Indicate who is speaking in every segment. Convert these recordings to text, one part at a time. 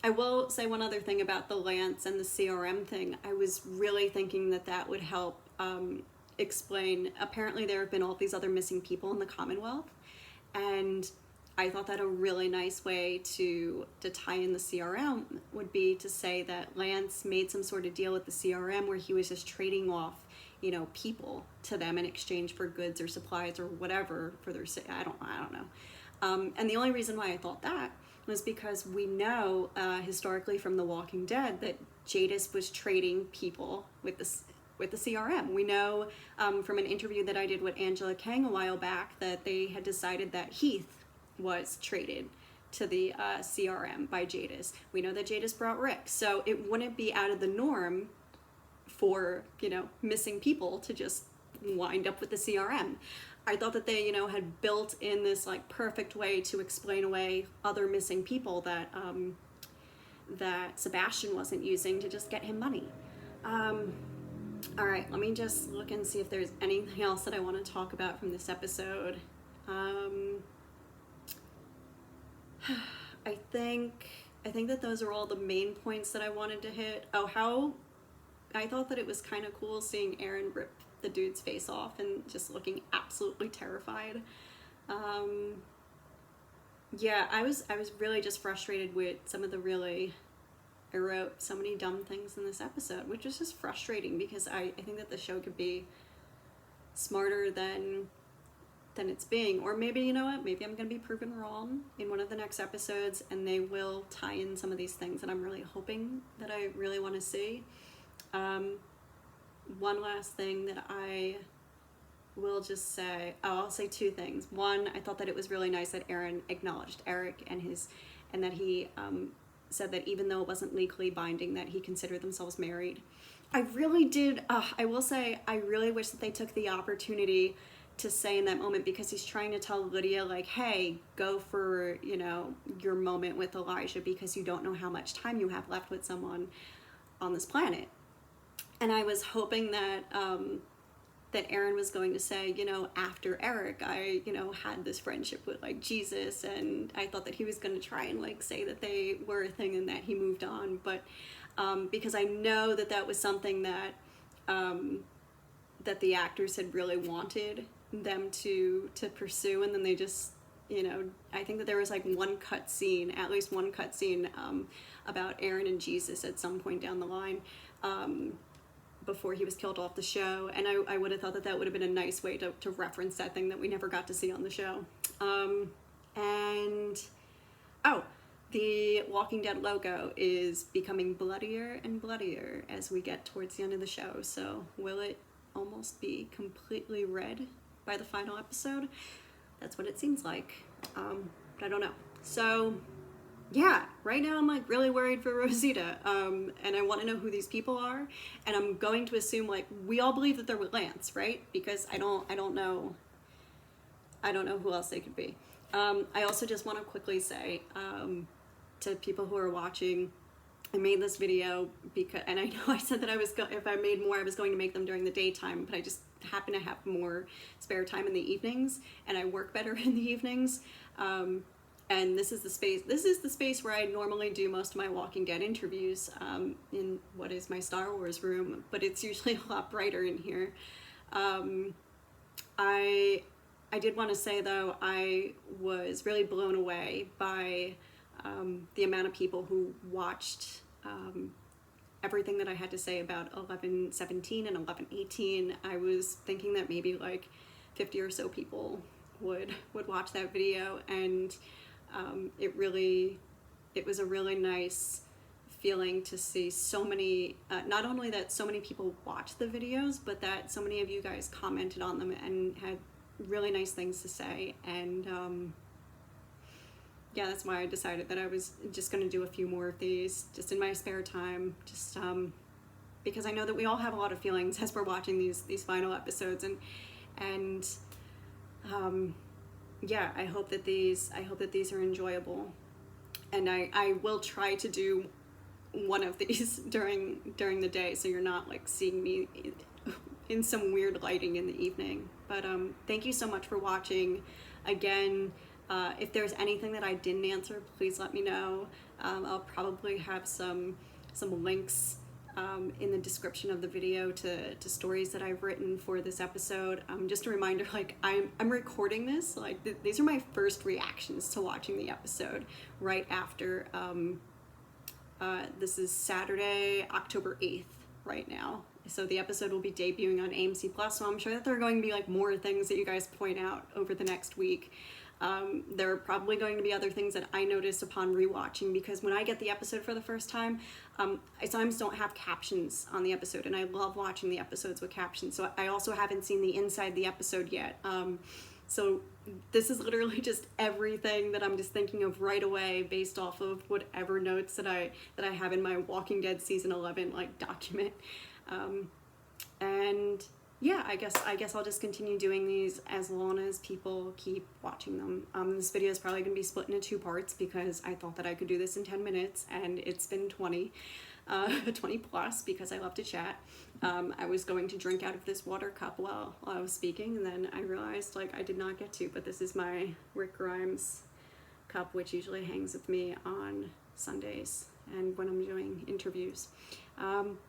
Speaker 1: I will say one other thing about the Lance and the CRM thing. I was really thinking that that would help explain. Apparently, there have been all these other missing people in the Commonwealth, and I thought that a really nice way to tie in the CRM would be to say that Lance made some sort of deal with the CRM where he was just trading off, you know, people to them in exchange for goods or supplies or whatever for their. I don't know. And the only reason why I thought that was because we know historically from The Walking Dead that Jadis was trading people with the CRM. We know from an interview that I did with Angela Kang a while back that they had decided that Heath was traded to the CRM by Jadis. We know that Jadis brought Rick, so it wouldn't be out of the norm for, you know, missing people to just wind up with the CRM. I thought that they, you know, had built in this like perfect way to explain away other missing people that that Sebastian wasn't using to just get him money. All right, let me just look and see if there's anything else that I want to talk about from this episode. I think that those are all the main points that I wanted to hit. Oh, how I thought that it was kind of cool seeing Aaron rip the dude's face off and just looking absolutely terrified. Yeah, I was really just frustrated with some of the really, I wrote so many dumb things in this episode, which is just frustrating because I think that the show could be smarter than it's being. Or maybe, you know what, maybe I'm going to be proven wrong in one of the next episodes and they will tie in some of these things that I'm really hoping that I really want to see. One last thing that I will just say, I'll say two things. One, I thought that it was really nice that Aaron acknowledged Eric and that he said that even though it wasn't legally binding, that he considered themselves married. I really did, I will say, I really wish that they took the opportunity to say in that moment, because he's trying to tell Lydia, like, hey, go for, you know, your moment with Elijah because you don't know how much time you have left with someone on this planet. And I was hoping that that Aaron was going to say, you know, after Eric, I, you know, had this friendship with like Jesus, and I thought that he was going to try and like say that they were a thing and that he moved on. But because I know that that was something that that the actors had really wanted them to pursue, and then they just, you know, I think that there was like one cut scene, at least one cut scene about Aaron and Jesus at some point down the line before he was killed off the show, and I would have thought that that would have been a nice way to reference that thing that we never got to see on the show. And oh, the Walking Dead logo is becoming bloodier and bloodier as we get towards the end of the show, so will it almost be completely red by the final episode? That's what it seems like, but I don't know. So yeah, right now I'm like really worried for Rosita, and I want to know who these people are, and I'm going to assume like we all believe that they're with Lance, right? Because I don't know who else they could be. I also just want to quickly say to people who are watching, I made this video because, and I know I said that if I made more I was going to make them during the daytime, but I just happen to have more spare time in the evenings, and I work better in the evenings. And this is the space where I normally do most of my Walking Dead interviews, in what is my Star Wars room, but it's usually a lot brighter in here. I did want to say though, I was really blown away by the amount of people who watched everything that I had to say about 11:17 and 11:18. I was thinking that maybe like 50 or so people would watch that video, and it was a really nice feeling to see so many, not only that so many people watched the videos, but that so many of you guys commented on them and had really nice things to say. And yeah, that's why I decided that I was just going to do a few more of these just in my spare time, just because I know that we all have a lot of feelings as we're watching these final episodes, and yeah, I hope that these are enjoyable, and I will try to do one of these during the day, so you're not like seeing me in some weird lighting in the evening. But thank you so much for watching. Again, If there's anything that I didn't answer, please let me know. I'll probably have some links in the description of the video to stories that I've written for this episode. Just a reminder, like I'm recording this, like these are my first reactions to watching the episode right after. This is Saturday, October 8th right now. So the episode will be debuting on AMC Plus, so I'm sure that there are going to be like more things that you guys point out over the next week. There are probably going to be other things that I noticed upon rewatching, because when I get the episode for the first time, I sometimes don't have captions on the episode, and I love watching the episodes with captions. So I also haven't seen the inside the episode yet. So this is literally just everything that I'm just thinking of right away based off of whatever notes that I have in my Walking Dead season 11 like document. And yeah, I guess I'll just continue doing these as long as people keep watching them. This video is probably going to be split into 2 parts because I thought that I could do this in 10 minutes and it's been 20 plus, because I love to chat. I was going to drink out of this water cup while I was speaking, and then I realized like I did not get to, but this is my Rick Grimes cup, which usually hangs with me on Sundays and when I'm doing interviews.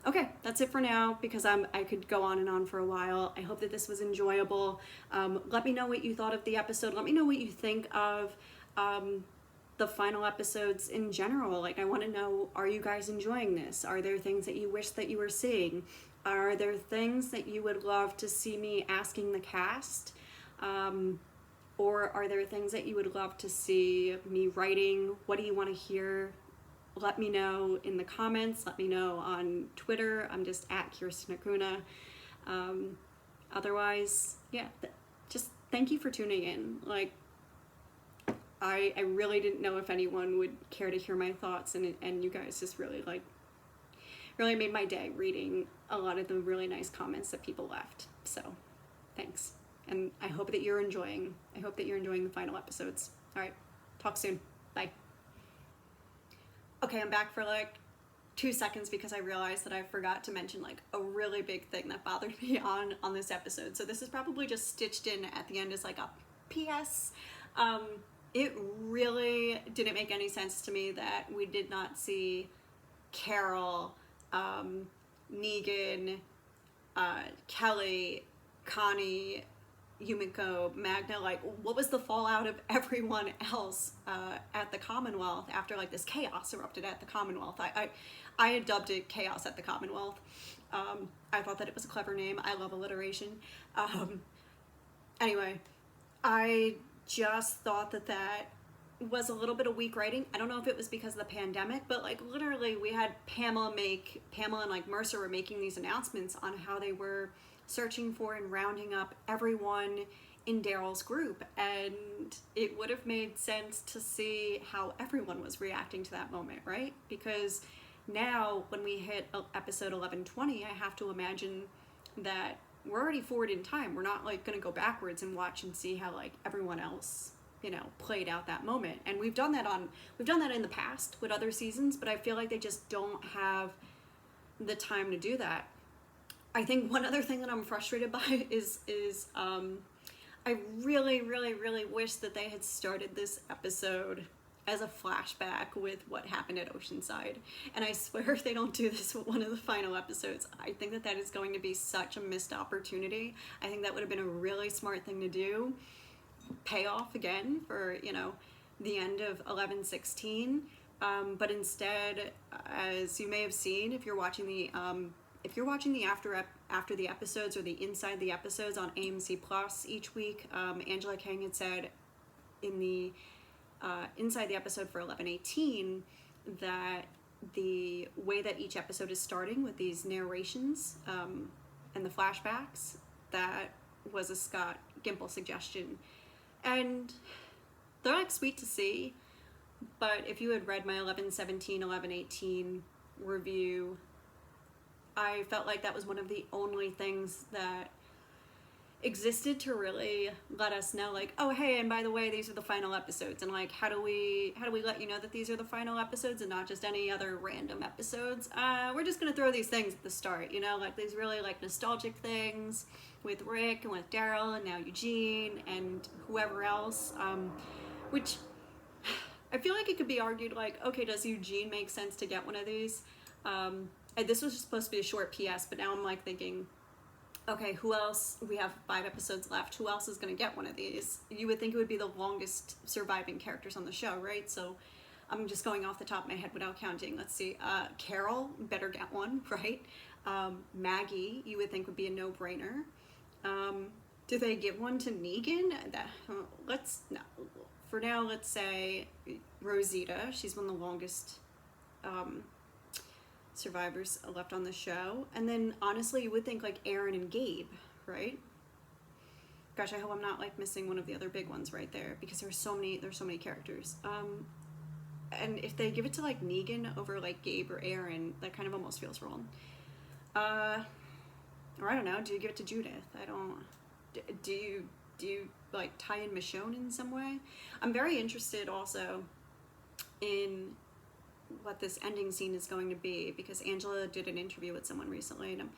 Speaker 1: Okay, that's it for now, because I could go on and on for a while. I hope that this was enjoyable. Let me know what you thought of the episode. Let me know what you think of the final episodes in general. Like, I want to know, are you guys enjoying this? Are there things that you wish that you were seeing? Are there things that you would love to see me asking the cast? Or are there things that you would love to see me writing? What do you want to hear? Let me know in the comments. Let me know on Twitter. I'm just at Kirsten Acuna. Otherwise, yeah, just thank you for tuning in. Like, I really didn't know if anyone would care to hear my thoughts, and you guys just really made my day reading a lot of the really nice comments that people left. So thanks. And I hope that you're enjoying the final episodes. All right, talk soon. Bye. Okay, I'm back for like 2 seconds because I realized that I forgot to mention like a really big thing that bothered me on this episode. So this is probably just stitched in at the end as like a PS. It really didn't make any sense to me that we did not see Carol, Negan, Kelly, Connie, Yumiko, Magna. Like, what was the fallout of everyone else at the Commonwealth after like this chaos erupted at the Commonwealth? I had dubbed it Chaos at the Commonwealth. I thought that it was a clever name. I love alliteration. Anyway, I just thought that was a little bit of weak writing. I don't know if it was because of the pandemic, but like literally we had Pamela and like Mercer were making these announcements on how they were searching for and rounding up everyone in Daryl's group, and it would have made sense to see how everyone was reacting to that moment, right? Because now when we hit episode 1120, I have to imagine that we're already forward in time. We're not like going to go backwards and watch and see how like everyone else, you know, played out that moment. And we've done that in the past with other seasons, but I feel like they just don't have the time to do that. I think one other thing that I'm frustrated by is I really wish that they had started this episode as a flashback with what happened at Oceanside. And I swear if they don't do this with one of the final episodes, I think that is going to be such a missed opportunity. I think that would have been a really smart thing to do. Pay off again for, you know, the end of 11/16. But instead, as you may have seen, if you're watching the after the episodes or the inside the episodes on AMC Plus each week, Angela Kang had said in the inside the episode for 11/18 that the way that each episode is starting with these narrations and the flashbacks, that was a Scott Gimple suggestion. And they're like sweet to see, but if you had read my 11/17, 11/18 review, I felt like that was one of the only things that existed to really let us know, like, oh hey, and by the way, these are the final episodes, and like how do we let you know that these are the final episodes and not just any other random episodes? We're just gonna throw these things at the start, you know, like these really like nostalgic things with Rick and with Daryl and now Eugene and whoever else. Which I feel like it could be argued like, okay, does Eugene make sense to get one of these? And this was just supposed to be a short PS, but now I'm like thinking, okay, who else? We have 5 episodes left. Who else is going to get one of these? You would think it would be the longest surviving characters on the show, right? So I'm just going off the top of my head without counting. Let's see. Carol, better get one, right? Maggie, you would think would be a no-brainer. Do they give one to Negan? No. For now, let's say Rosita. She's one of the longest survivors left on the show. And then honestly, you would think like Aaron and Gabe, right? Gosh, I hope I'm not like missing one of the other big ones right there, because there's so many characters. And if they give it to like Negan over like Gabe or Aaron, that kind of almost feels wrong. Or I don't know, do you give it to Judith? Do you like tie in Michonne in some way? I'm very interested also in what this ending scene is going to be, because Angela did an interview with someone recently, and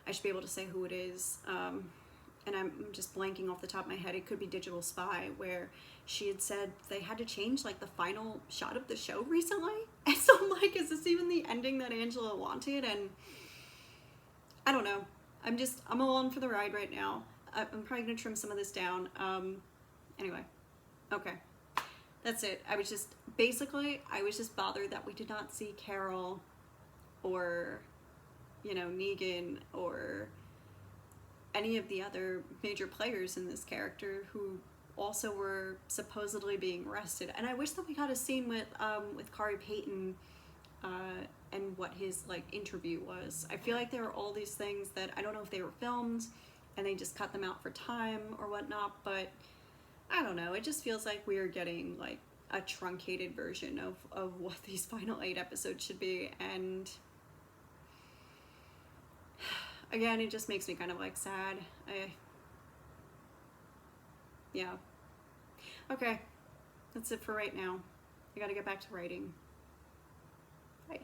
Speaker 1: I should be able to say who it is. And I'm just blanking off the top of my head. It could be Digital Spy, where she had said they had to change like the final shot of the show recently. And so I'm like, is this even the ending that Angela wanted? And I don't know. I'm along for the ride right now. I'm probably gonna trim some of this down. Anyway, okay. That's it. I was just bothered that we did not see Carol or, Negan or any of the other major players in this character who also were supposedly being arrested. And I wish that we got a scene with Kari Payton and what his like interview was. I feel like there were all these things that I don't know if they were filmed and they just cut them out for time or whatnot, but I don't know. It just feels like we are getting like a truncated version of what these final 8 episodes should be. And again, it just makes me kind of like sad. Yeah. Okay. That's it for right now. I gotta get back to writing. Bye.